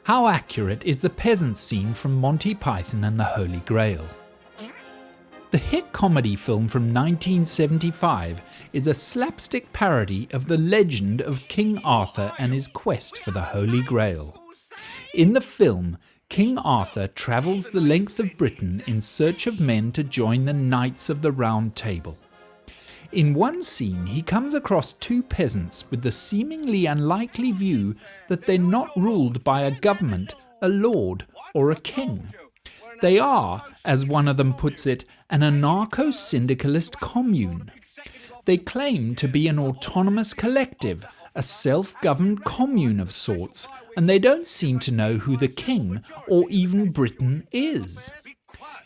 How accurate is the peasant scene from Monty Python and the Holy Grail? The hit comedy film from 1975 is a slapstick parody of the legend of King Arthur and his quest for the Holy Grail. In the film, King Arthur travels the length of Britain in search of men to join the Knights of the Round Table. In one scene, he comes across two peasants with the seemingly unlikely view that they're not ruled by a government, a lord, or a king. They are, as one of them puts it, an anarcho-syndicalist commune. They claim to be an autonomous collective, a self-governed commune of sorts, and they don't seem to know who the king or even Britain is.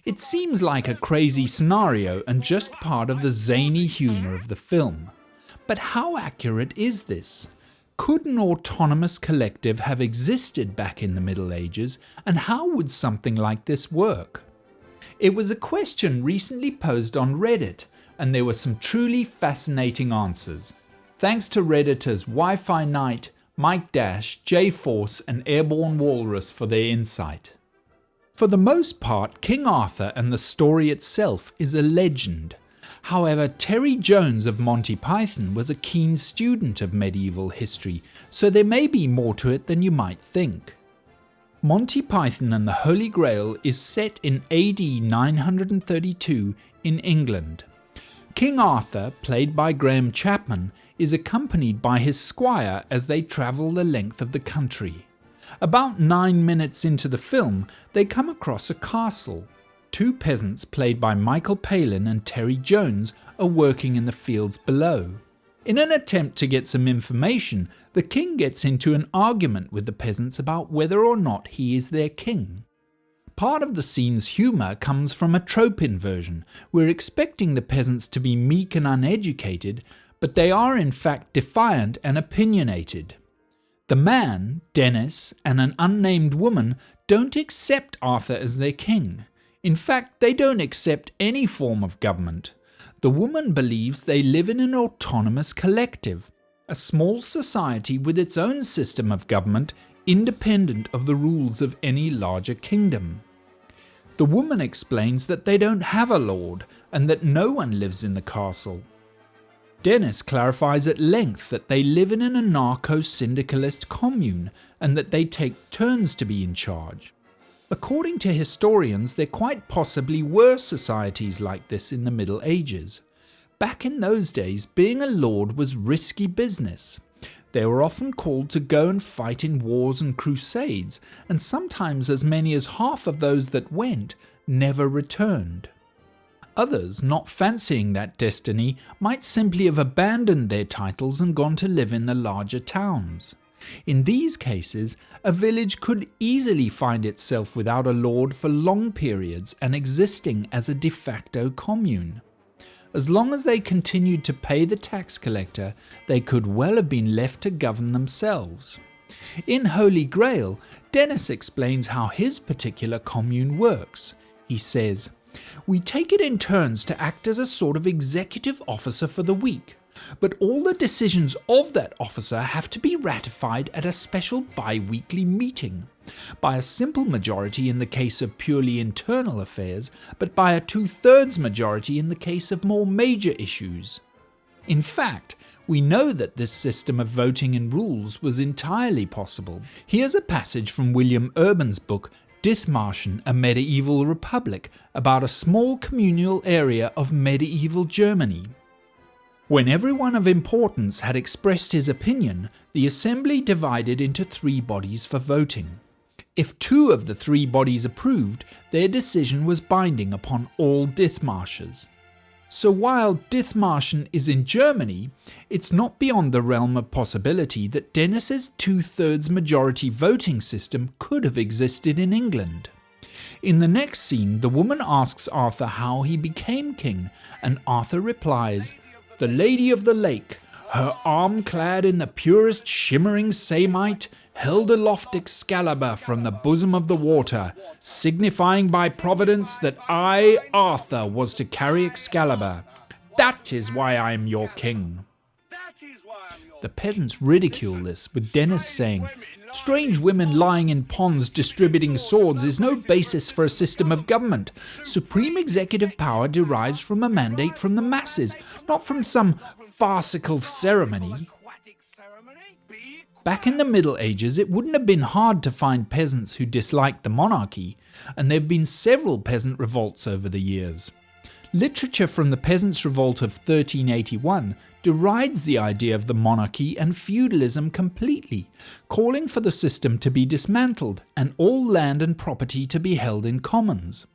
It seems like a crazy scenario and just part of the zany humour of the film. But how accurate is this? Could an autonomous collective have existed back in the Middle Ages, and how would something like this work? It was a question recently posed on Reddit, and there were some truly fascinating answers. Thanks to Redditors Wifi-Knight, Mike Dash, J-Force and Airborne Walrus for their insight. For the most part, King Arthur and the story itself is a legend. However, Terry Jones of Monty Python was a keen student of medieval history, so there may be more to it than you might think. Monty Python and the Holy Grail is set in AD 932 in England. King Arthur, played by Graham Chapman, is accompanied by his squire as they travel the length of the country. About 9 minutes into the film, they come across a castle. Two peasants, played by Michael Palin and Terry Jones, are working in the fields below. In an attempt to get some information, the king gets into an argument with the peasants about whether or not he is their king. Part of the scene's humour comes from a trope inversion. We're expecting the peasants to be meek and uneducated, but they are in fact defiant and opinionated. The man, Dennis, and an unnamed woman don't accept Arthur as their king. In fact, they don't accept any form of government. The woman believes they live in an autonomous collective, a small society with its own system of government, independent of the rules of any larger kingdom. The woman explains that they don't have a lord and that no one lives in the castle. Dennis clarifies at length that they live in an anarcho-syndicalist commune and that they take turns to be in charge. According to historians, there quite possibly were societies like this in the Middle Ages. Back in those days, being a lord was risky business. They were often called to go and fight in wars and crusades, and sometimes as many as half of those that went never returned. Others, not fancying that destiny, might simply have abandoned their titles and gone to live in the larger towns. In these cases, a village could easily find itself without a lord for long periods and existing as a de facto commune. As long as they continued to pay the tax collector, they could well have been left to govern themselves. In Holy Grail, Dennis explains how his particular commune works. He says, "We take it in turns to act as a sort of executive officer for the week, but all the decisions of that officer have to be ratified at a special bi-weekly meeting, by a simple majority in the case of purely internal affairs, but by a 2/3 majority in the case of more major issues." In fact, we know that this system of voting and rules was entirely possible. Here's a passage from William Urban's book Dithmarschen, a Medieval Republic, about a small communal area of medieval Germany. When everyone of importance had expressed his opinion, the assembly divided into 3 bodies for voting. If 2 of the 3 bodies approved, their decision was binding upon all Dithmarschers. So while Dithmarschen is in Germany, it's not beyond the realm of possibility that Dennis's 2/3 majority voting system could have existed in England. In the next scene, the woman asks Arthur how he became king, and Arthur replies, "The Lady of the Lake, her arm clad in the purest shimmering samite, held aloft Excalibur from the bosom of the water, signifying by providence that I, Arthur, was to carry Excalibur. That is why I am your king." The peasants ridicule this, with Dennis saying, Strange women lying in ponds distributing swords is no basis for a system of government. Supreme executive power derives from a mandate from the masses, not from some farcical ceremony. Back in the Middle Ages, it wouldn't have been hard to find peasants who disliked the monarchy, and there have been several peasant revolts over the years. Literature from the Peasants' Revolt of 1381 derides the idea of the monarchy and feudalism completely, calling for the system to be dismantled and all land and property to be held in commons.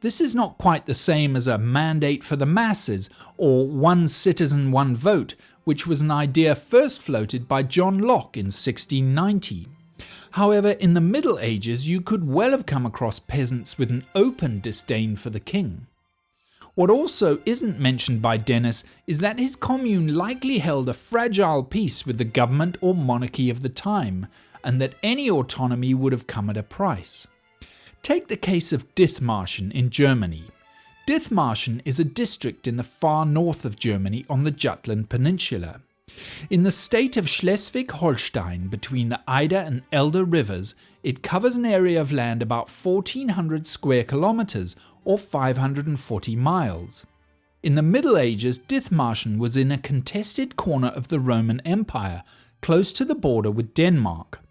This is not quite the same as a mandate for the masses or one citizen, one vote, which was an idea first floated by John Locke in 1690. However, in the Middle Ages you could well have come across peasants with an open disdain for the king. What also isn't mentioned by Dennis is that his commune likely held a fragile peace with the government or monarchy of the time, and that any autonomy would have come at a price. Take the case of Dithmarschen in Germany. Dithmarschen is a district in the far north of Germany on the Jutland Peninsula. In the state of Schleswig-Holstein, between the Eider and Elder rivers, it covers an area of land about 1,400 square kilometers or 540 miles. In the Middle Ages, Dithmarschen was in a contested corner of the Roman Empire, close to the border with Denmark.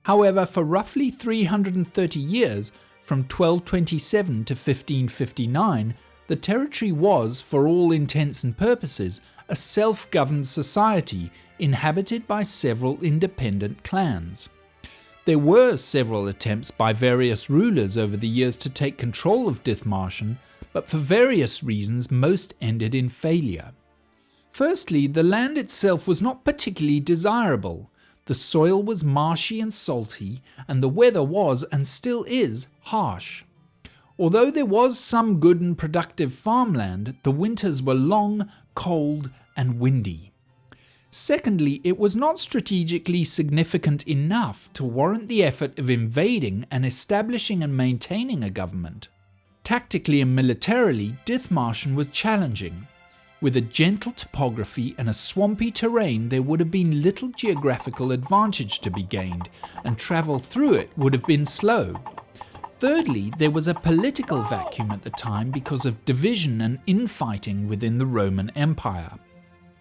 However, for roughly 330 years, from 1227 to 1559, the territory was, for all intents and purposes, a self-governed society inhabited by several independent clans. There were several attempts by various rulers over the years to take control of Dithmarschen, but for various reasons most ended in failure. Firstly, the land itself was not particularly desirable. The soil was marshy and salty, and the weather was, and still is, harsh. Although there was some good and productive farmland, the winters were long, cold, and windy. Secondly, it was not strategically significant enough to warrant the effort of invading and establishing and maintaining a government. Tactically and militarily, Dithmarschen was challenging. With a gentle topography and a swampy terrain, there would have been little geographical advantage to be gained, and travel through it would have been slow. Thirdly, there was a political vacuum at the time because of division and infighting within the Roman Empire.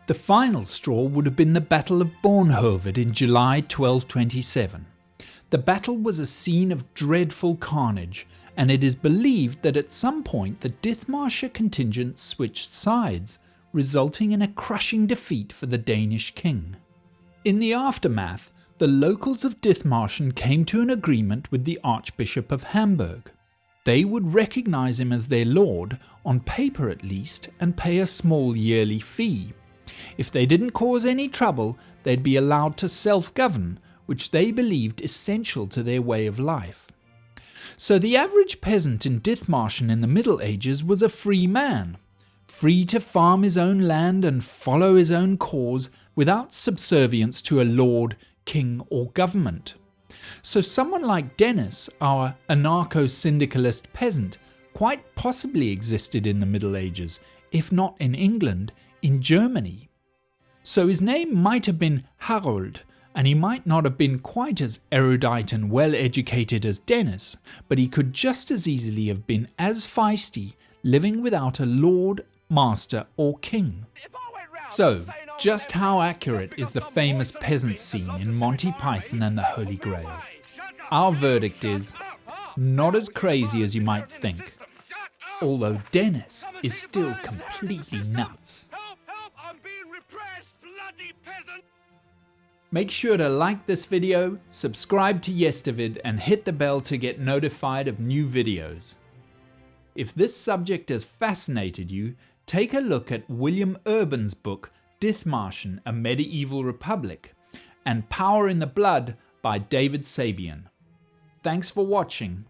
The final straw would have been the Battle of Bornhovet in July 1227. The battle was a scene of dreadful carnage, and it is believed that at some point the Dithmarschen contingent switched sides, resulting in a crushing defeat for the Danish king. In the aftermath, the locals of Dithmarschen came to an agreement with the Archbishop of Hamburg. They would recognize him as their lord, on paper at least, and pay a small yearly fee. If they didn't cause any trouble, they'd be allowed to self-govern, which they believed essential to their way of life. So the average peasant in Dithmarschen in the Middle Ages was a free man, free to farm his own land and follow his own cause without subservience to a lord, king or government. So someone like Dennis, our Anarcho-Syndicalist Peasant, quite possibly existed in the Middle Ages, if not in England, in Germany. So his name might have been Harold, and he might not have been quite as erudite and well educated as Dennis, but he could just as easily have been as feisty, living without a lord, master or king. So, just how accurate is the famous peasant scene in Monty Python and the Holy Grail? Our verdict is, not as crazy as you might think, although Dennis is still completely nuts. Make sure to like this video, subscribe to Yestervid and hit the bell to get notified of new videos. If this subject has fascinated you, take a look at William Urban's book Dithmarschen, A Medieval Republic, and Power in the Blood by David Sabian. Thanks for watching.